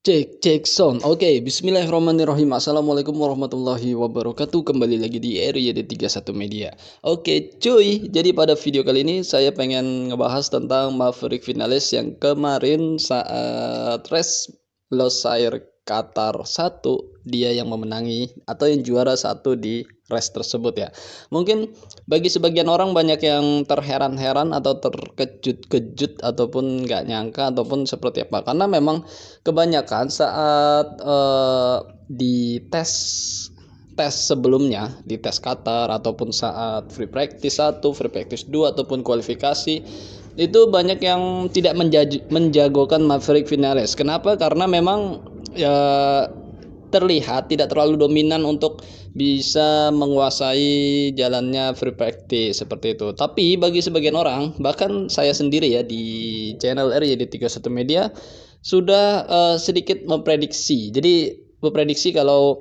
Cek sound. Oke, bismillahirrahmanirrahim. Assalamualaikum warahmatullahi wabarakatuh. Kembali lagi di RYD31 Media. Oke, cuy. Jadi pada video kali ini saya pengen ngebahas tentang Maverick Vinales yang kemarin saat race Losail Qatar 1 dia yang memenangi atau yang juara satu di race tersebut ya. Mungkin bagi sebagian orang banyak yang terheran-heran atau terkejut-kejut ataupun nggak nyangka ataupun seperti apa. Karena memang kebanyakan saat di tes sebelumnya, di tes Qatar ataupun saat free practice 1, free practice 2 ataupun kualifikasi, itu banyak yang tidak menjagokan Maverick Vinales. Kenapa? Karena memang ya terlihat tidak terlalu dominan untuk bisa menguasai jalannya free practice seperti itu. Tapi bagi sebagian orang, bahkan saya sendiri ya di channel RYD31 Media sudah sedikit memprediksi. Jadi memprediksi kalau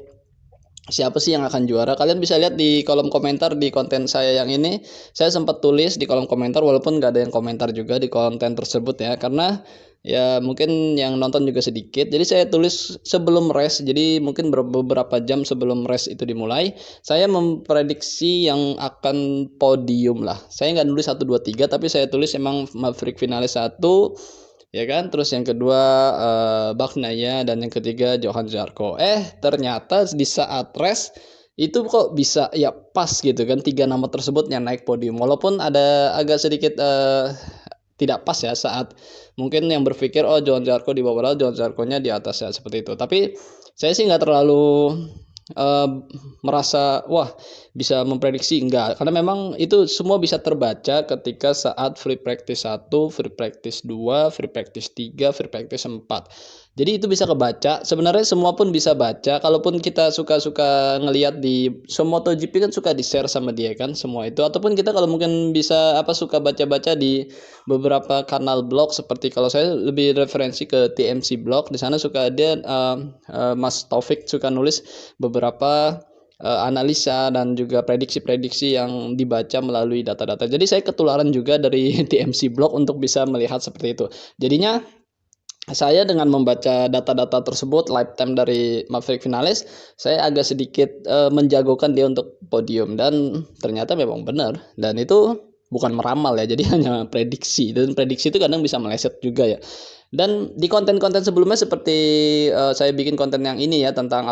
siapa sih yang akan juara. Kalian bisa lihat di kolom komentar di konten saya yang ini. Saya sempat tulis di kolom komentar walaupun nggak ada yang komentar juga di konten tersebut ya. Karena ya mungkin yang nonton juga sedikit. Jadi saya tulis sebelum race. Jadi mungkin beberapa jam sebelum race itu dimulai, saya memprediksi yang akan podium lah. Saya nggak nulis 1 2 3, tapi saya tulis emang Maverick Vinales 1, ya kan, terus yang kedua Bagnaia, dan yang ketiga Johan Zarco. Ternyata di saat race itu kok bisa ya pas gitu kan, tiga nama tersebut yang naik podium, walaupun ada agak sedikit tidak pas ya, saat mungkin yang berpikir oh Johan Zarco di bawah, Johan Zarco-nya di atas ya, seperti itu. Tapi saya sih nggak terlalu uh, merasa wah bisa memprediksi, enggak, karena memang itu semua bisa terbaca ketika saat free practice 1, free practice 2, free practice 3, free practice 4. Jadi itu bisa kebaca. Sebenarnya semua pun bisa baca. Kalaupun kita suka-suka ngelihat di MotoGP kan suka di-share sama dia kan semua itu, ataupun kita kalau mungkin bisa suka baca-baca di beberapa kanal blog, seperti kalau saya lebih referensi ke TMC blog. Di sana suka ada Mas Taufik suka nulis beberapa analisa dan juga prediksi-prediksi yang dibaca melalui data-data. Jadi saya ketularan juga dari TMC blog untuk bisa melihat seperti itu. Jadinya saya dengan membaca data-data tersebut, lifetime dari Maverick Vinales, saya agak sedikit menjagokan dia untuk podium, dan ternyata memang benar. Dan itu bukan meramal ya, jadi hanya prediksi, dan prediksi itu kadang bisa meleset juga ya. Dan di konten-konten sebelumnya seperti saya bikin konten yang ini ya tentang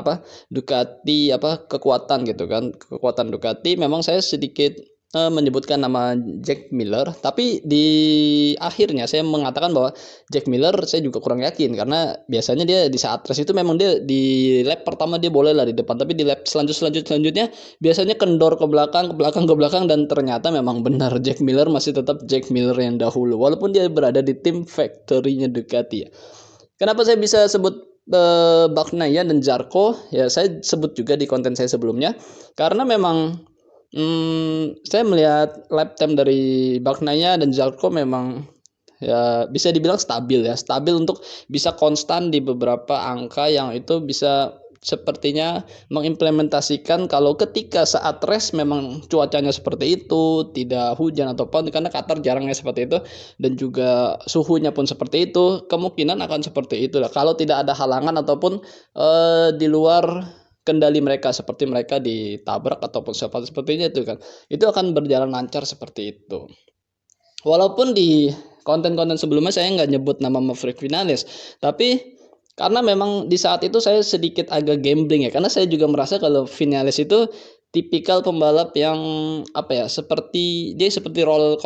Ducati, kekuatan gitu kan, kekuatan Ducati, memang saya sedikit menyebutkan nama Jack Miller, tapi di akhirnya saya mengatakan bahwa Jack Miller saya juga kurang yakin, karena biasanya dia di saat race itu memang dia di lap pertama dia boleh lah di depan, tapi di lap selanjutnya biasanya kendor ke belakang, dan ternyata memang benar Jack Miller masih tetap Jack Miller yang dahulu, walaupun dia berada di tim factory-nya Ducati ya. Kenapa saya bisa sebut Bagnaia dan Zarco? Ya saya sebut juga di konten saya sebelumnya, karena memang saya melihat lap time dari Bagnaia dan Zarco memang ya bisa dibilang stabil ya, stabil untuk bisa konstan di beberapa angka yang itu bisa sepertinya mengimplementasikan kalau ketika saat race memang cuacanya seperti itu, tidak hujan ataupun, karena Qatar jarangnya seperti itu, dan juga suhunya pun seperti itu, kemungkinan akan seperti itu lah kalau tidak ada halangan ataupun di luar kendali mereka, seperti mereka ditabrak ataupun sepertinya itu kan, itu akan berjalan lancar seperti itu. Walaupun di konten-konten sebelumnya saya nggak nyebut nama Maverick Vinales, tapi karena memang di saat itu saya sedikit agak gambling ya, karena saya juga merasa kalau Vinales itu tipikal pembalap yang seperti dia seperti roller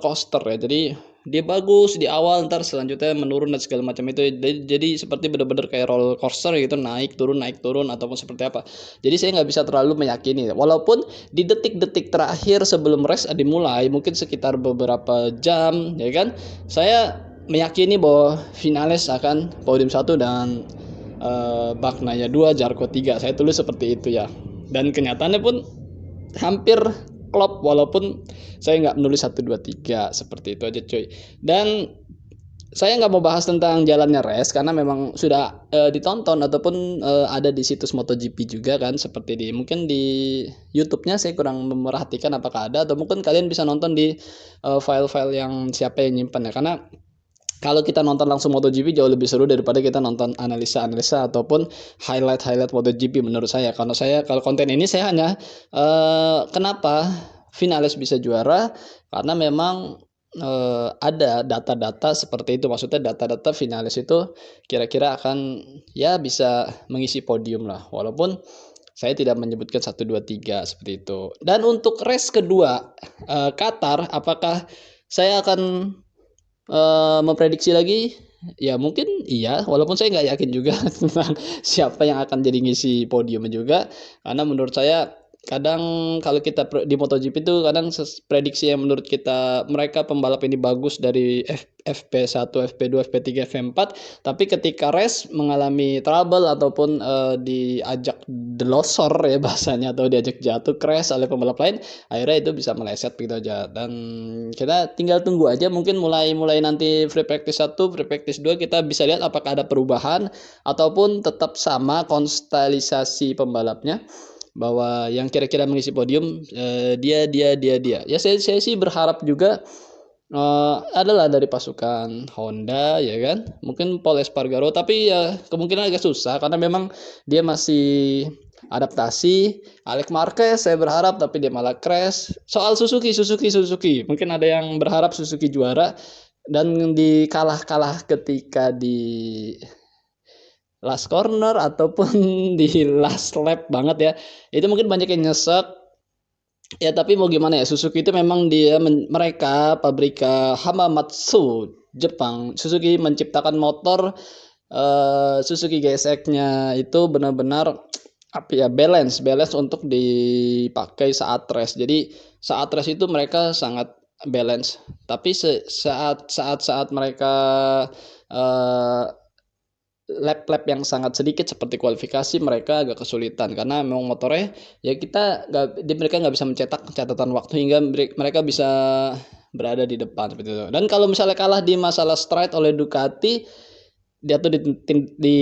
coaster ya. Jadi dia bagus di awal, ntar selanjutnya menurun dan segala macam itu. Jadi seperti benar-benar kayak roller coaster gitu, naik turun ataupun seperti apa. Jadi saya nggak bisa terlalu meyakini. Walaupun di detik-detik terakhir sebelum race dimulai, mungkin sekitar beberapa jam, ya kan, saya meyakini bahwa Vinales akan podium 1 dan Bagnaia 2, Zarco 3. Saya tulis seperti itu ya. Dan kenyataannya pun hampir klop, walaupun saya nggak menulis 1 2 3 seperti itu aja cuy. Dan saya nggak mau bahas tentang jalannya race karena memang sudah ditonton ataupun ada di situs MotoGP juga kan, seperti mungkin di YouTube-nya saya kurang memerhatikan apakah ada, atau mungkin kalian bisa nonton di file-file yang siapa yang nyimpan ya, karena Kalau kita nonton langsung MotoGP jauh lebih seru daripada kita nonton analisa-analisa ataupun highlight-highlight MotoGP menurut saya. Karena saya kalau konten ini saya hanya kenapa finalis bisa juara karena memang ada data-data seperti itu. Maksudnya data-data finalis itu kira-kira akan ya bisa mengisi podium lah. Walaupun saya tidak menyebutkan 1 2 3 seperti itu. Dan untuk race kedua Qatar, apakah saya akan memprediksi lagi, ya mungkin iya, walaupun saya nggak yakin juga tentang siapa yang akan jadi ngisi podium juga, karena menurut saya kadang kalau kita di MotoGP itu kadang prediksi yang menurut kita mereka pembalap ini bagus dari FP1, FP2, FP3, FP4, tapi ketika race mengalami trouble ataupun diajak delosor ya bahasanya atau diajak jatuh crash oleh pembalap lain, akhirnya itu bisa meleset begitu aja. Dan kita tinggal tunggu aja, mungkin mulai nanti free practice 1, free practice 2 kita bisa lihat apakah ada perubahan ataupun tetap sama konstalisasi pembalapnya, bahwa yang kira-kira mengisi podium dia. Ya saya sih berharap juga adalah dari pasukan Honda ya kan, mungkin Paul Espargaro, tapi ya kemungkinan agak susah karena memang dia masih adaptasi. Alex Marquez saya berharap tapi dia malah crash. Soal Suzuki mungkin ada yang berharap Suzuki juara dan dikalah ketika di last corner ataupun di last lap banget ya, itu mungkin banyak yang nyesek ya. Tapi mau gimana ya, Suzuki itu memang mereka pabrika Hamamatsu Jepang. Suzuki menciptakan motor Suzuki GSX-nya itu benar-benar apa ya, balance untuk dipakai saat race. Jadi saat race itu mereka sangat balance, tapi saat mereka uh, lap-lap yang sangat sedikit seperti kualifikasi, mereka agak kesulitan karena memang motornya ya mereka nggak bisa mencetak catatan waktu hingga mereka bisa berada di depan seperti itu. Dan kalau misalnya kalah di masalah straight oleh Ducati, dia tuh di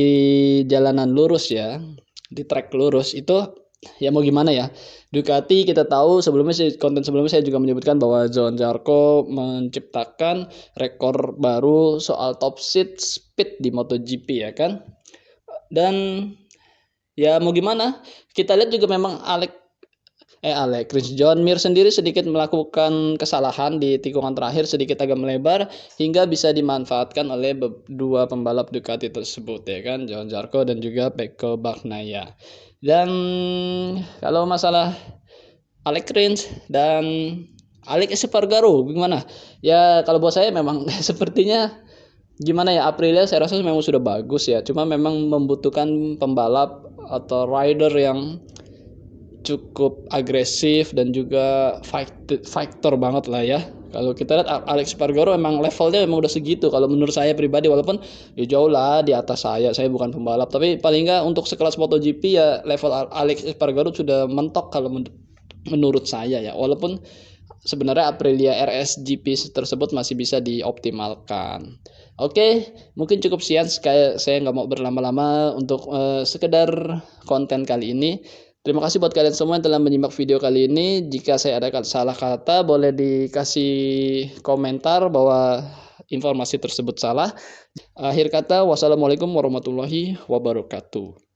jalanan lurus ya, di track lurus itu ya mau gimana ya. Ducati kita tahu konten sebelumnya saya juga menyebutkan bahwa Johann Zarco menciptakan rekor baru soal top speed di MotoGP ya kan. Dan ya mau gimana, kita lihat juga memang Chris John Mir sendiri sedikit melakukan kesalahan di tikungan terakhir, sedikit agak melebar hingga bisa dimanfaatkan oleh dua pembalap Ducati tersebut ya kan, Johann Zarco dan juga Pecco Bagnaia. Dan kalau masalah Alex Rins dan Alex Espargaro gimana? Ya kalau buat saya memang sepertinya gimana ya, Aprilia saya rasa memang sudah bagus ya, cuma memang membutuhkan pembalap atau rider yang cukup agresif dan juga fighter banget lah ya. Kalau kita lihat Alex Espargaro emang levelnya emang udah segitu kalau menurut saya pribadi, walaupun ya jauh lah di atas saya bukan pembalap, tapi paling nggak untuk sekelas MotoGP ya level Alex Espargaro sudah mentok kalau menurut saya ya, walaupun sebenarnya Aprilia RSGP tersebut masih bisa dioptimalkan. Oke, mungkin cukup sekian, saya nggak mau berlama-lama untuk sekedar konten kali ini. Terima kasih buat kalian semua yang telah menyimak video kali ini. Jika saya ada salah kata, boleh dikasih komentar bahwa informasi tersebut salah. Akhir kata, wassalamualaikum warahmatullahi wabarakatuh.